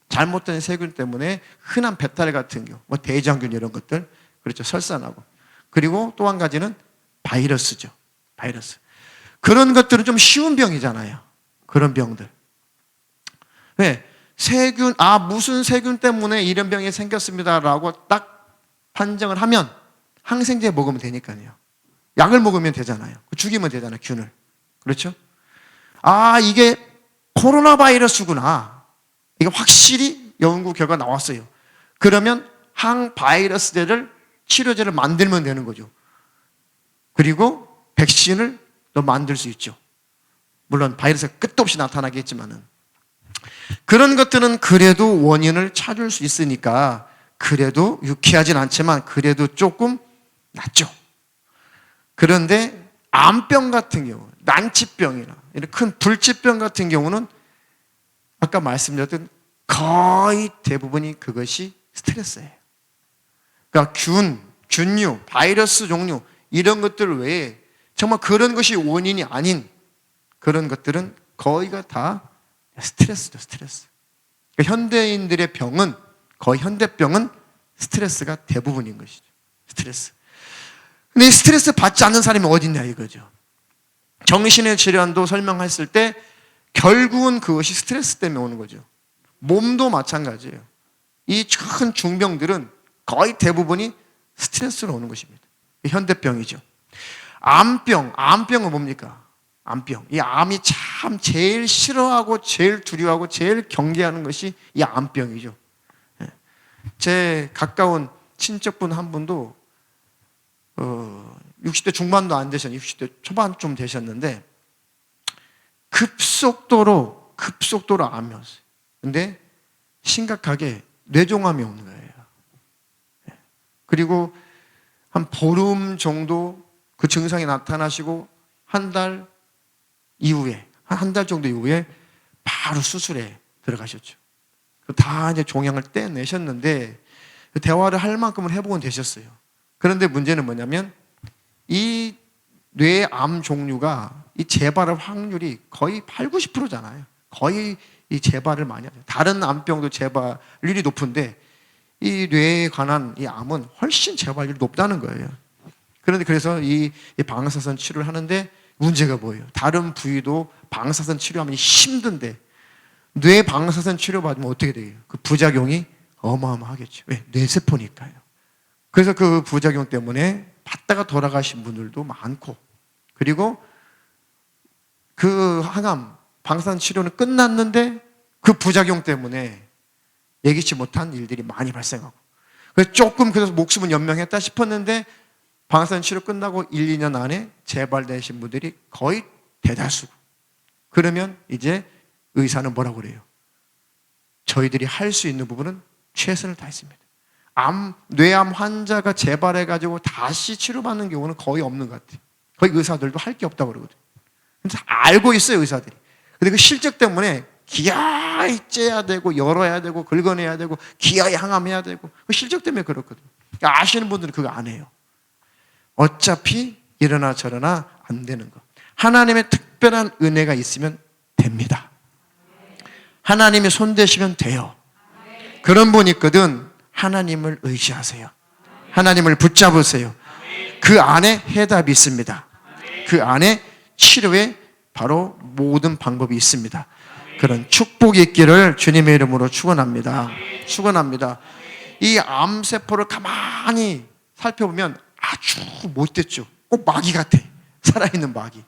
잘못된 세균 때문에 흔한 배탈 같은 경우, 뭐 대장균 이런 것들, 그렇죠, 설사나고. 그리고 또 한 가지는 바이러스죠. 바이러스. 그런 것들은 좀 쉬운 병이잖아요. 그런 병들. 왜? 세균, 무슨 세균 때문에 이런 병이 생겼습니다라고 딱 판정을 하면 항생제 먹으면 되니까요. 약을 먹으면 되잖아요. 죽이면 되잖아요, 균을. 그렇죠? 이게 코로나 바이러스구나. 이게 확실히 연구 결과 나왔어요. 그러면 항바이러스제를, 치료제를 만들면 되는 거죠. 그리고 백신을 또 만들 수 있죠. 물론 바이러스가 끝도 없이 나타나겠지만은, 그런 것들은 그래도 원인을 찾을 수 있으니까 그래도 유쾌하진 않지만 그래도 조금 낫죠. 그런데 암병 같은 경우, 난치병이나 이런 큰 불치병 같은 경우는 아까 말씀드렸던 거의 대부분이 그것이 스트레스예요. 그러니까 균류, 바이러스 종류 이런 것들 외에 정말 그런 것이 원인이 아닌 그런 것들은 거의가 다 스트레스죠, 스트레스. 그러니까 현대인들의 병은, 거의 현대병은 스트레스가 대부분인 것이죠. 스트레스. 근데 이 스트레스 받지 않는 사람이 어디 있냐 이거죠. 정신의 질환도 설명했을 때 결국은 그것이 스트레스 때문에 오는 거죠. 몸도 마찬가지예요. 이 큰 중병들은 거의 대부분이 스트레스로 오는 것입니다. 현대병이죠. 암병은 뭡니까? 암병. 이 암이 참 제일 싫어하고 제일 두려워하고 제일 경계하는 것이 이 암병이죠. 제 가까운 친척분 한 분도 60대 중반도 안 되셨는데 60대 초반 좀 되셨는데 급속도로 암이었어요. 근데 심각하게 뇌종암이 오는 거예요. 그리고 한 보름 정도 그 증상이 나타나시고 한 달 정도 이후에 바로 수술에 들어가셨죠. 다 이제 종양을 떼내셨는데 대화를 할 만큼은 회복은 되셨어요. 그런데 문제는 뭐냐면 이 뇌암 종류가 이 재발할 확률이 거의 80-90%잖아요. 거의 이 재발을 많이 하죠. 다른 암병도 재발률이 높은데 이 뇌에 관한 이 암은 훨씬 재발률이 높다는 거예요. 그런데 그래서 이 방사선 치료를 하는데 문제가 뭐예요? 다른 부위도 방사선 치료하면 힘든데 뇌 방사선 치료 받으면 어떻게 돼요? 그 부작용이 어마어마하겠죠. 왜? 뇌세포니까요. 그래서 그 부작용 때문에 받다가 돌아가신 분들도 많고, 그리고 그 항암 방사선 치료는 끝났는데 그 부작용 때문에 예기치 못한 일들이 많이 발생하고, 그래서 목숨은 연명했다 싶었는데 방사선 치료 끝나고 1-2년 안에 재발되신 분들이 거의 대다수고, 그러면 이제 의사는 뭐라고 그래요? 저희들이 할 수 있는 부분은 최선을 다했습니다. 뇌암 환자가 재발해가지고 다시 치료받는 경우는 거의 없는 것 같아요. 거의 의사들도 할 게 없다고 그러거든요. 근데 알고 있어요, 의사들이. 근데 그 실적 때문에 기아이 째야 되고 열어야 되고 긁어내야 되고 기아이 항암해야 되고 그 실적 때문에 그렇거든요. 그러니까 아시는 분들은 그거 안 해요. 어차피 이러나 저러나 안 되는 거. 하나님의 특별한 은혜가 있으면 됩니다. 하나님이 손대시면 돼요. 그런 분이 있거든. 하나님을 의지하세요. 하나님을 붙잡으세요. 그 안에 해답이 있습니다. 그 안에 치료의 바로 모든 방법이 있습니다. 그런 축복이 있기를 주님의 이름으로 축원합니다. 축원합니다. 이 암세포를 가만히 살펴보면 아주 못됐죠. 꼭 마귀 같아. 살아있는 마귀.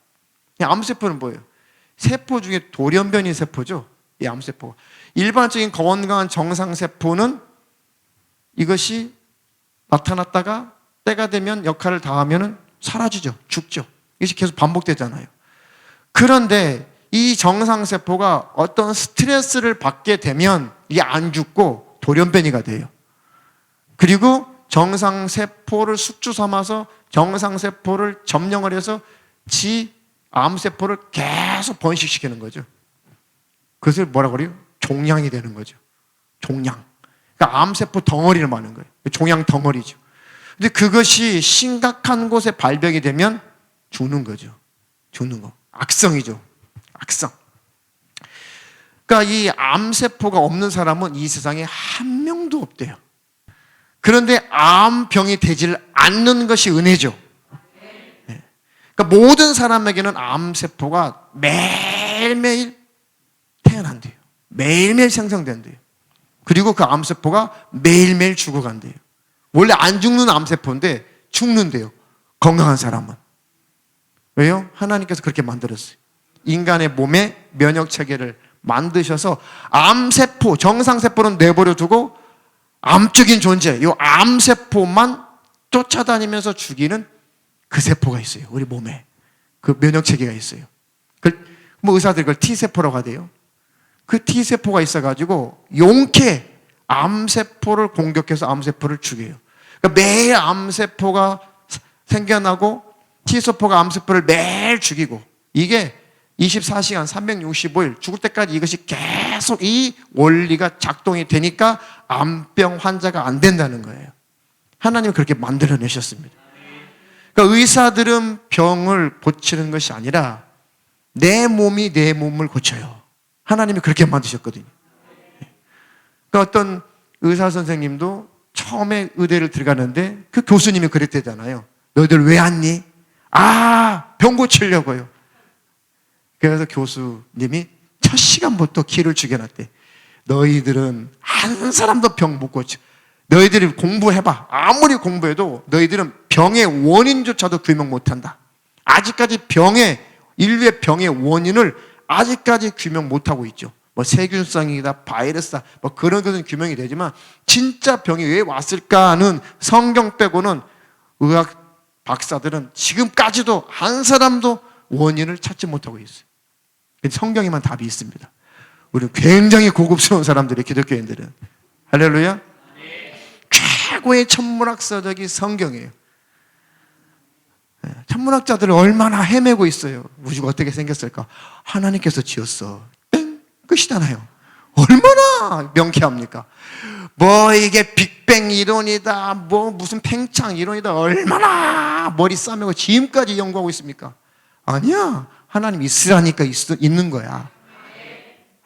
이 암세포는 뭐예요? 세포 중에 돌연변이 세포죠. 이 암세포가. 일반적인 건강한 정상세포는 이것이 나타났다가 때가 되면 역할을 다하면 사라지죠. 죽죠. 이것이 계속 반복되잖아요. 그런데 이 정상세포가 어떤 스트레스를 받게 되면 이게 안 죽고 돌연변이가 돼요. 그리고 정상세포를 숙주 삼아서 정상세포를 점령을 해서 지 암세포를 계속 번식시키는 거죠. 그것을 뭐라 그래요? 종양이 되는 거죠. 종양. 그러니까 암세포 덩어리를 말하는 거예요. 종양 덩어리죠. 근데 그것이 심각한 곳에 발병이 되면 죽는 거죠. 죽는 거. 악성이죠. 악성. 그러니까 이 암세포가 없는 사람은 이 세상에 한 명도 없대요. 그런데 암병이 되질 않는 것이 은혜죠. 그러니까 모든 사람에게는 암세포가 매일매일 태어난대요. 매일매일 생성된대요. 그리고 그 암세포가 매일매일 죽어간대요. 원래 안 죽는 암세포인데 죽는데요. 건강한 사람은. 왜요? 하나님께서 그렇게 만들었어요. 인간의 몸에 면역체계를 만드셔서 암세포, 정상세포는 내버려 두고 암적인 존재, 이 암세포만 쫓아다니면서 죽이는 그 세포가 있어요. 우리 몸에. 그 면역체계가 있어요. 뭐 의사들이 그걸 T세포라고 하대요. 그 T세포가 있어가지고 용케 암세포를 공격해서 암세포를 죽여요. 그러니까 매일 암세포가 생겨나고 T세포가 암세포를 매일 죽이고 이게 24시간 365일 죽을 때까지 이것이 계속 이 원리가 작동이 되니까 암병 환자가 안 된다는 거예요. 하나님은 그렇게 만들어내셨습니다. 그러니까 의사들은 병을 고치는 것이 아니라 내 몸이 내 몸을 고쳐요. 하나님이 그렇게 만드셨거든요. 그러니까 어떤 의사 선생님도 처음에 의대를 들어가는데 그 교수님이 그랬대잖아요. 너희들 왜 왔니? 병 고치려고요. 그래서 교수님이 첫 시간부터 기를 죽여놨대. 너희들은 한 사람도 병 못 고쳐. 너희들이 공부해봐. 아무리 공부해도 너희들은 병의 원인조차도 규명 못한다. 아직까지 인류의 병의 원인을 아직까지 규명 못하고 있죠. 뭐 세균성이다, 바이러스다, 뭐 그런 것은 규명이 되지만 진짜 병이 왜 왔을까 하는 성경 빼고는 의학 박사들은 지금까지도 한 사람도 원인을 찾지 못하고 있어요. 성경에만 답이 있습니다. 우리 굉장히 고급스러운 사람들이 기독교인들은. 할렐루야. 최고의 천문학서적이 성경이에요. 천문학자들은 얼마나 헤매고 있어요. 우주가 어떻게 생겼을까? 하나님께서 지었어. 땡! 끝이잖아요. 얼마나 명쾌합니까? 뭐 이게 빅뱅 이론이다, 뭐 무슨 팽창 이론이다, 얼마나 머리 싸매고 지금까지 연구하고 있습니까? 아니야. 하나님 있으라니까 있는 거야.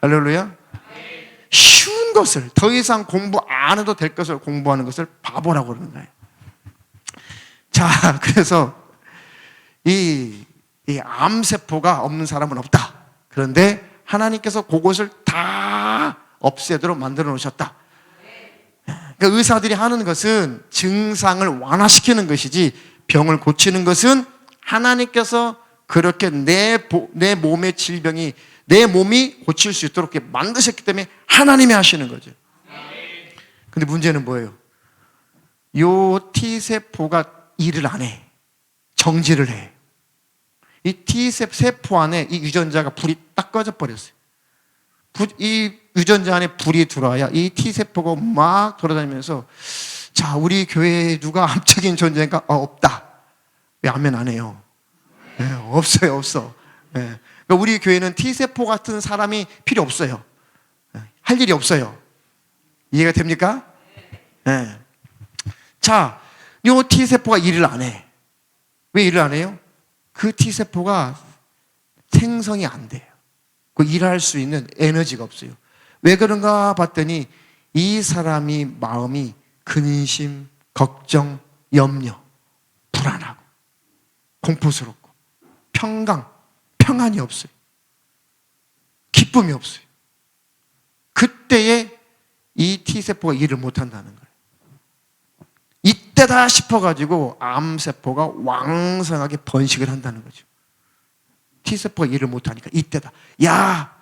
할렐루야. 쉬운 것을, 더 이상 공부 안 해도 될 것을 공부하는 것을 바보라고 그러는 거예요. 자, 그래서 이 암세포가 없는 사람은 없다. 그런데 하나님께서 그것을 다 없애도록 만들어 놓으셨다. 그러니까 의사들이 하는 것은 증상을 완화시키는 것이지 병을 고치는 것은 하나님께서 그렇게 내 몸의 질병이 내 몸이 고칠 수 있도록 이렇게 만드셨기 때문에 하나님이 하시는 거죠. 근데 문제는 뭐예요? 요 T세포가 일을 안 해. 정지를 해. 이 T세포 안에 이 유전자가 불이 딱 꺼져 버렸어요. 이 유전자 안에 불이 들어와야 이 T세포가 막 돌아다니면서 자, 우리 교회에 누가 암적인 존재인가? 없다. 왜 아멘 안 해요? 네, 없어요, 없어. 네. 그러니까 우리 교회는 T세포 같은 사람이 필요 없어요. 네. 할 일이 없어요. 이해가 됩니까? 네. 자, 요 T세포가 일을 안 해. 왜 일을 안 해요? 그 T세포가 생성이 안 돼요. 그 일할 수 있는 에너지가 없어요. 왜 그런가 봤더니 이 사람이 마음이 근심, 걱정, 염려, 불안하고 공포스럽고 평안이 없어요. 기쁨이 없어요. 그때에 이 T세포가 일을 못한다는 거예요. 이때다 싶어가지고 암세포가 왕성하게 번식을 한다는 거죠. T세포가 일을 못하니까 이때다. 야,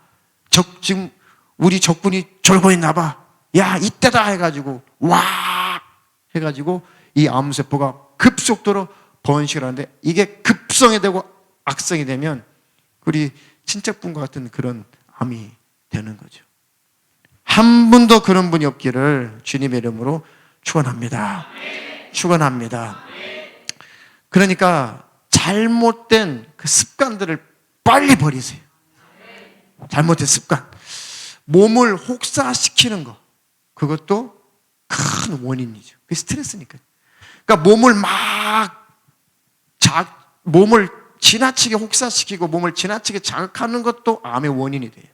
지금 우리 적군이 졸고 있나 봐. 야, 이때다 해가지고 와 해가지고 이 암세포가 급속도로 번식을 하는데, 이게 급성이 되고 악성이 되면 우리 친척분과 같은 그런 암이 되는 거죠. 한 분도 그런 분이 없기를 주님의 이름으로 축원합니다. 축원합니다. 그러니까 잘못된 그 습관들을 빨리 버리세요. 잘못된 습관, 몸을 혹사시키는 거, 그것도 큰 원인이죠. 그게 스트레스니까요. 그러니까 몸을 지나치게 혹사시키고 몸을 지나치게 자극하는 것도 암의 원인이 돼요.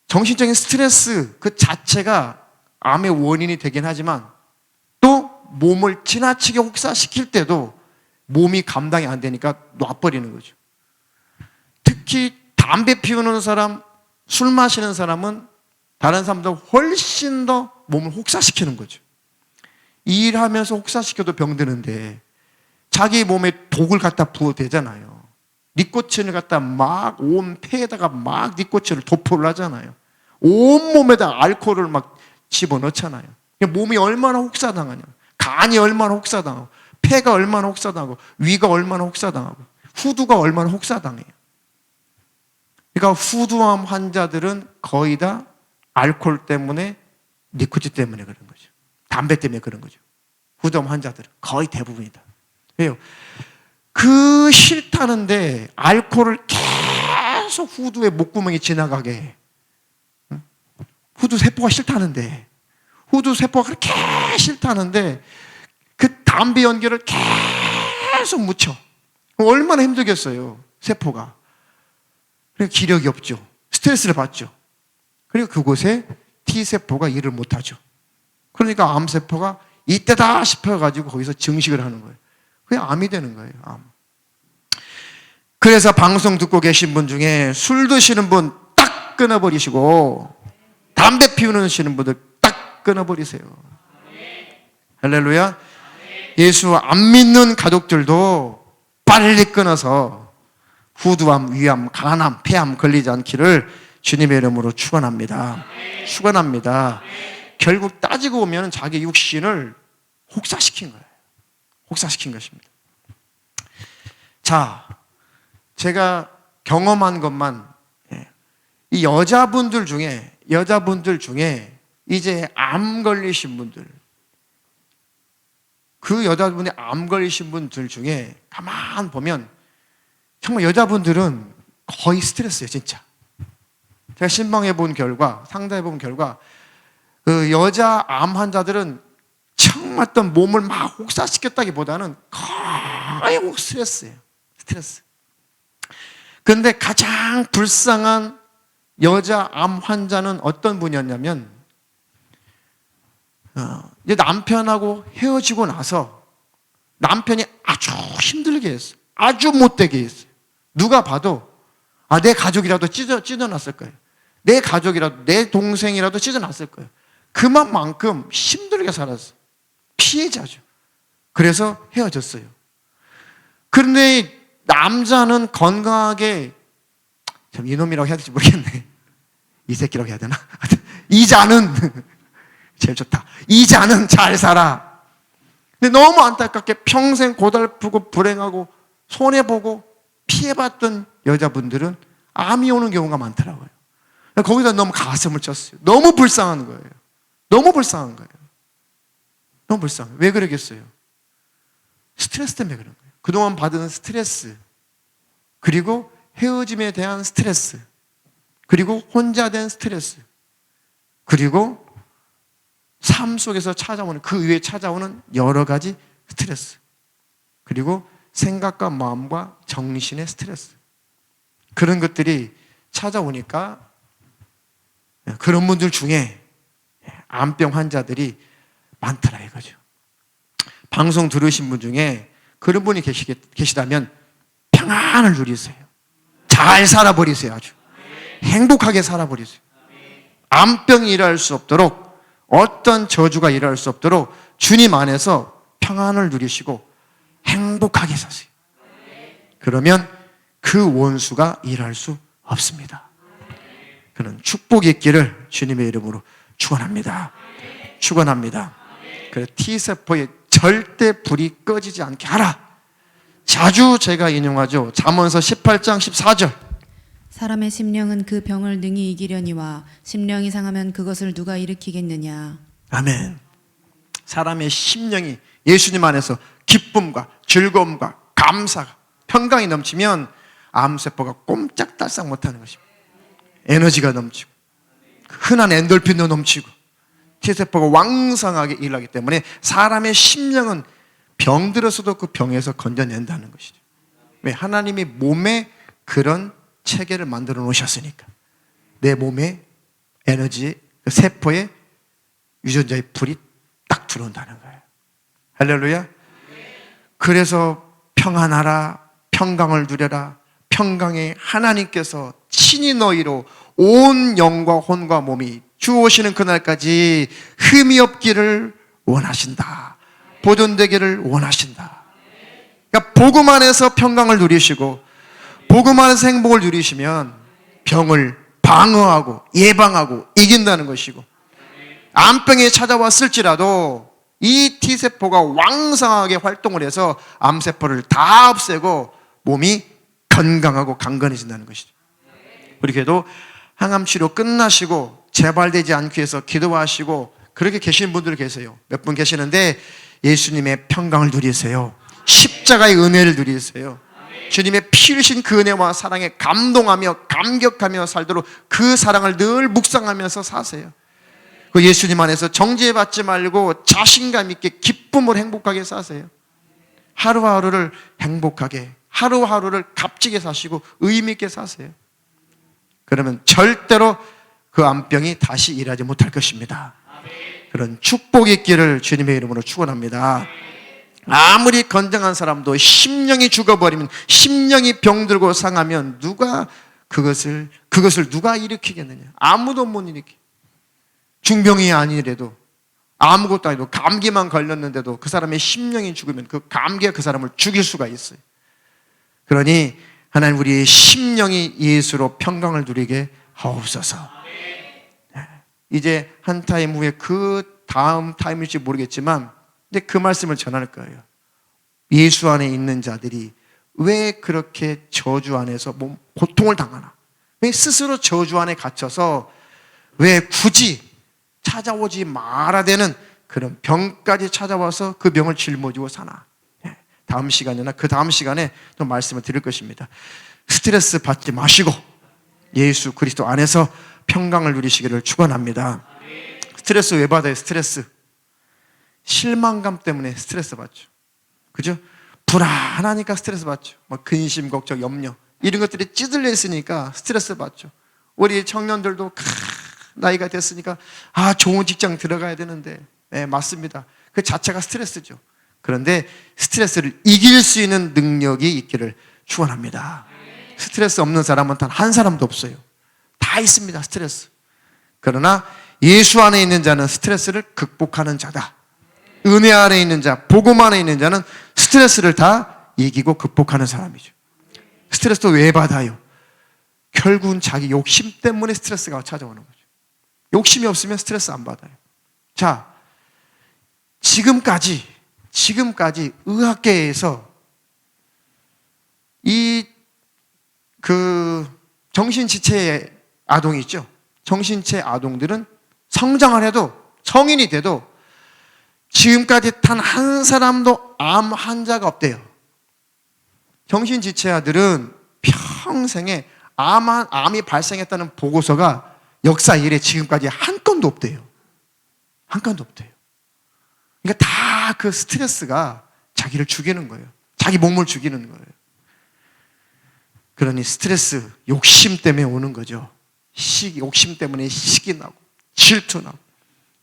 정신적인 스트레스 그 자체가 암의 원인이 되긴 하지만, 또 몸을 지나치게 혹사시킬 때도 몸이 감당이 안 되니까 놔버리는 거죠. 특히 담배 피우는 사람, 술 마시는 사람은 다른 사람보다 훨씬 더 몸을 혹사시키는 거죠. 일하면서 혹사시켜도 병드는데 자기 몸에 독을 갖다 부어대잖아요. 니코틴을 갖다 막 온 폐에다가 막 니코틴을 도포를 하잖아요. 온 몸에다 알코올을 막 집어넣잖아요. 몸이 얼마나 혹사당하냐. 간이 얼마나 혹사당하고, 폐가 얼마나 혹사당하고, 위가 얼마나 혹사당하고, 후두가 얼마나 혹사당해요. 그러니까 후두암 환자들은 거의 다 알코올 때문에, 니코틴 때문에 그런 거죠. 담배 때문에 그런 거죠. 후두암 환자들은 거의 대부분이다. 왜요? 그 싫다는데 알코올을 계속 후두의 목구멍에 지나가게 해. 후두 세포가 싫다는데, 후두 세포가 그렇게 싫다는데 그 담배 연기를 계속 묻혀. 얼마나 힘들겠어요, 세포가. 그리고 기력이 없죠. 스트레스를 받죠. 그리고 그곳에 T세포가 일을 못하죠. 그러니까 암세포가 이때다 싶어가지고 거기서 증식을 하는 거예요. 그게 암이 되는 거예요, 암. 그래서 방송 듣고 계신 분 중에 술 드시는 분 딱 끊어버리시고, 담배 피우시는 분들 딱 끊어버리세요. 할렐루야. 예수 안 믿는 가족들도 빨리 끊어서 후두암, 위암, 간암, 폐암 걸리지 않기를 주님의 이름으로 축원합니다. 축원합니다. 결국 따지고 보면 자기 육신을 혹사시킨 거예요. 혹사시킨 것입니다. 자, 제가 경험한 것만, 이 여자분들 중에 이제 암 걸리신 분들, 그 여자분이 암 걸리신 분들 중에 가만 보면 정말 여자분들은 거의 스트레스예요, 진짜. 제가 신방해 본 결과, 상담해 본 결과, 그 여자 암 환자들은 처음 왔던 몸을 막 혹사시켰다기보다는 거의 스트레스예요. 스트레스. 그런데 가장 불쌍한 여자 암 환자는 어떤 분이었냐면, 이제 남편하고 헤어지고 나서 남편이 아주 힘들게 했어요. 아주 못되게 했어요. 누가 봐도 내 가족이라도 찢어놨을 거예요. 내 가족이라도, 내 동생이라도 찢어놨을 거예요. 그만큼 힘들게 살았어요. 피해자죠. 그래서 헤어졌어요. 그런데 남자는 건강하게, 참 이놈이라고 해야 될지 모르겠네. 이 새끼라고 해야 되나? 이자는 제일 좋다. 이자는 잘 살아. 근데 너무 안타깝게 평생 고달프고 불행하고 손해보고 피해봤던 여자분들은 암이 오는 경우가 많더라고요. 거기다 너무 가슴을 쳤어요. 너무 불쌍한 거예요. 너무 불쌍한 거예요. 너무 불쌍해요. 왜 그러겠어요? 스트레스 때문에 그런 거예요. 그동안 받은 스트레스, 그리고 헤어짐에 대한 스트레스, 그리고 혼자 된 스트레스, 그리고 삶 속에서 찾아오는, 그 위에 찾아오는 여러 가지 스트레스, 그리고 생각과 마음과 정신의 스트레스, 그런 것들이 찾아오니까 그런 분들 중에 암병 환자들이 많더라 이거죠. 방송 들으신 분 중에 그런 분이 계시다면 평안을 누리세요. 잘 살아버리세요. 아주 행복하게 살아버리세요. 암병이 일어날 수 없도록, 어떤 저주가 일어날 수 없도록 주님 안에서 평안을 누리시고 행복하게 사세요. 그러면 그 원수가 일할 수 없습니다. 그는 축복이 있기를 주님의 이름으로 축원합니다. 축원합니다. 그래 T세포에 절대 불이 꺼지지 않게 하라. 자주 제가 인용하죠. 잠언서 18장 14절. 사람의 심령은 그 병을 능히 이기려니와 심령이 상하면 그것을 누가 일으키겠느냐. 아멘. 사람의 심령이 예수님 안에서 기쁨과 즐거움과 감사가 평강이 넘치면 암세포가 꼼짝달싹 못하는 것입니다. 에너지가 넘치고 흔한 엔돌핀도 넘치고 T세포가 왕성하게 일하기 때문에 사람의 심령은 병들어서도 그 병에서 건져낸다는 것이죠. 왜? 하나님이 몸에 그런 체계를 만들어 놓으셨으니까. 내 몸에 에너지, 그 세포에 유전자의 불이 딱 들어온다는 거예요. 할렐루야. 그래서 평안하라, 평강을 누려라. 평강에 하나님께서 친히 너희로 온 영과 혼과 몸이 주 오시는 그날까지 흠이 없기를 원하신다. 보존되기를 원하신다. 그러니까 복음 안에서 평강을 누리시고 복음 안에서 행복을 누리시면 병을 방어하고 예방하고 이긴다는 것이고, 암병이 찾아왔을지라도 이 T세포가 왕성하게 활동을 해서 암세포를 다 없애고 몸이 건강하고 강건해진다는 것이죠. 우리 교회도 항암치료 끝나시고 재발되지 않기 위해서 기도하시고 그렇게 계시는 분들 계세요. 몇 분 계시는데 예수님의 평강을 누리세요. 십자가의 은혜를 누리세요. 주님의 피 흘리신 그 은혜와 사랑에 감동하며 감격하며 살도록 그 사랑을 늘 묵상하면서 사세요. 그 예수님 안에서 정죄받지 말고 자신감 있게 기쁨으로 행복하게 사세요. 하루하루를 행복하게, 하루하루를 값지게 사시고 의미 있게 사세요. 그러면 절대로 그 암병이 다시 일하지 못할 것입니다. 그런 축복이 있기를 주님의 이름으로 축원합니다. 아무리 건강한 사람도 심령이 죽어버리면, 심령이 병들고 상하면 누가 그것을 누가 일으키겠느냐? 아무도 못 일으키. 중병이 아니래도, 아무것도 아니고 감기만 걸렸는데도 그 사람의 심령이 죽으면 그 감기가 그 사람을 죽일 수가 있어요. 그러니 하나님 우리의 심령이 예수로 평강을 누리게 하옵소서. 이제 한 타임 후에 그 다음 타임일지 모르겠지만 근데 그 말씀을 전할 거예요. 예수 안에 있는 자들이 왜 그렇게 저주 안에서 고통을 당하나? 왜 스스로 저주 안에 갇혀서 왜 굳이 찾아오지 말아야 되는 그런 병까지 찾아와서 그 병을 짊어지고 사나? 다음 시간이나 그 다음 시간에 또 말씀을 드릴 것입니다. 스트레스 받지 마시고 예수 그리스도 안에서 평강을 누리시기를 축원합니다. 스트레스 왜 받아요? 스트레스 실망감 때문에 스트레스 받죠. 그죠? 불안하니까 스트레스 받죠. 막 근심, 걱정, 염려 이런 것들이 찌들려 있으니까 스트레스 받죠. 우리 청년들도 나이가 됐으니까 좋은 직장 들어가야 되는데 맞습니다. 그 자체가 스트레스죠. 그런데 스트레스를 이길 수 있는 능력이 있기를 축원합니다. 스트레스 없는 사람은 단 한 사람도 없어요. 다 있습니다. 스트레스. 그러나 예수 안에 있는 자는 스트레스를 극복하는 자다. 은혜 안에 있는 자, 복음 안에 있는 자는 스트레스를 다 이기고 극복하는 사람이죠. 스트레스도 왜 받아요? 결국은 자기 욕심 때문에 스트레스가 찾아오는 거죠. 욕심이 없으면 스트레스 안 받아요. 자, 지금까지 의학계에서 정신지체 아동이 있죠. 정신체 아동들은 성장을 해도 성인이 돼도 지금까지 단 한 사람도 암 환자가 없대요. 정신지체아들은 평생에 암이 발생했다는 보고서가 역사 이래 지금까지 한 건도 없대요. 한 건도 없대요. 그러니까 다 그 스트레스가 자기를 죽이는 거예요. 자기 몸을 죽이는 거예요. 그러니 스트레스, 욕심 때문에 오는 거죠. 욕심 때문에 시기 나고 질투 나고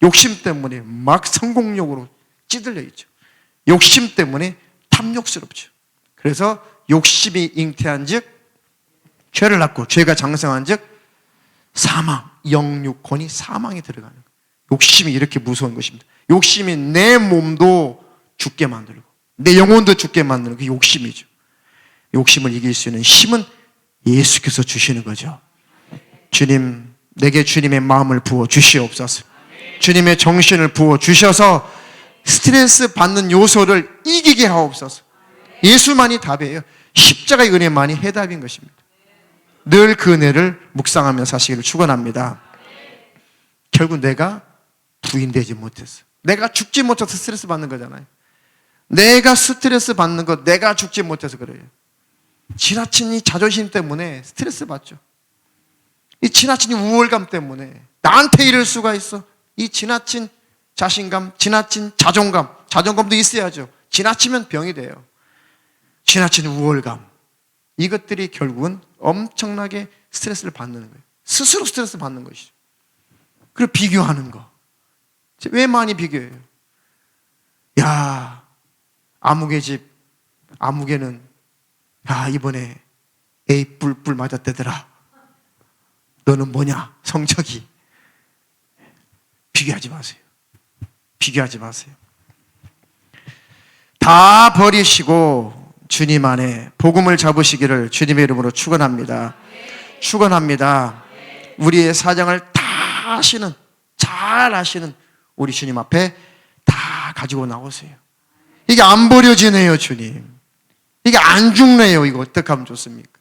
욕심 때문에 막 성공욕으로 찌들려 있죠. 욕심 때문에 탐욕스럽죠. 그래서 욕심이 잉태한 즉 죄를 낳고 죄가 장성한 즉 사망, 영육혼이 사망에 들어가는 거예요. 욕심이 이렇게 무서운 것입니다. 욕심이 내 몸도 죽게 만들고 내 영혼도 죽게 만드는 그 욕심이죠. 욕심을 이길 수 있는 힘은 예수께서 주시는 거죠. 주님, 내게 주님의 마음을 부어 주시옵소서. 주님의 정신을 부어 주셔서 스트레스 받는 요소를 이기게 하옵소서. 예수만이 답이에요. 십자가의 은혜만이 해답인 것입니다. 늘 그 은혜를 묵상하며 사시기를 축원합니다. 결국 내가 부인되지 못했어. 내가 죽지 못해서 스트레스 받는 거잖아요. 내가 스트레스 받는 거, 내가 죽지 못해서 그래요. 지나친 이 자존심 때문에 스트레스 받죠. 이 지나친 우월감 때문에 나한테 이럴 수가 있어. 이 지나친 자신감, 지나친 자존감도 있어야죠. 지나치면 병이 돼요. 지나친 우월감, 이것들이 결국은 엄청나게 스트레스를 받는 거예요. 스스로 스트레스 받는 것이죠. 그리고 비교하는 거. 왜 많이 비교해요? 야, 아무개 집, 아무개는 이번에 A 뿔뿔 맞았대더라. 너는 뭐냐? 성적이. 비교하지 마세요. 비교하지 마세요. 다 버리시고 주님 안에 복음을 잡으시기를 주님의 이름으로 축원합니다. 축원합니다. 우리의 사정을 다 아시는, 잘 아시는 우리 주님 앞에 다 가지고 나오세요. 이게 안 버려지네요, 주님. 이게 안 죽네요. 이거 어떻게 하면 좋습니까?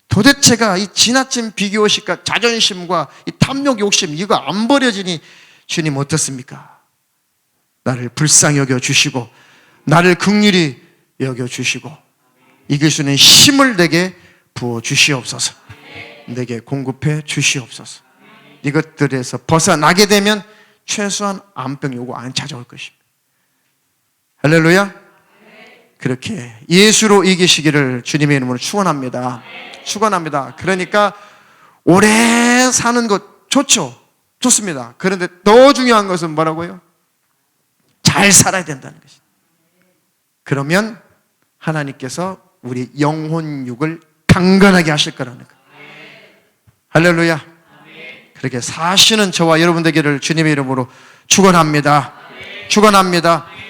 도대체가 이 지나친 비교의식과 자존심과 이 탐욕 욕심, 이거 안 버려지니 주님 어떻습니까? 나를 불쌍히 여겨주시고 나를 긍휼히 여겨주시고 이길 수 있는 힘을 내게 부어주시옵소서. 내게 공급해 주시옵소서. 이것들에서 벗어나게 되면 최소한 암병이 오고 안 찾아올 것입니다. 할렐루야. 그렇게 예수로 이기시기를 주님의 이름으로 축원합니다. 축원합니다. 그러니까 오래 사는 것 좋죠. 좋습니다. 그런데 더 중요한 것은 뭐라고요? 잘 살아야 된다는 것입니다. 그러면 하나님께서 우리 영혼육을 강건하게 하실 거라는 거예요. 할렐루야. 그렇게 사시는 저와 여러분 되기를 주님의 이름으로 축원합니다. 축원합니다.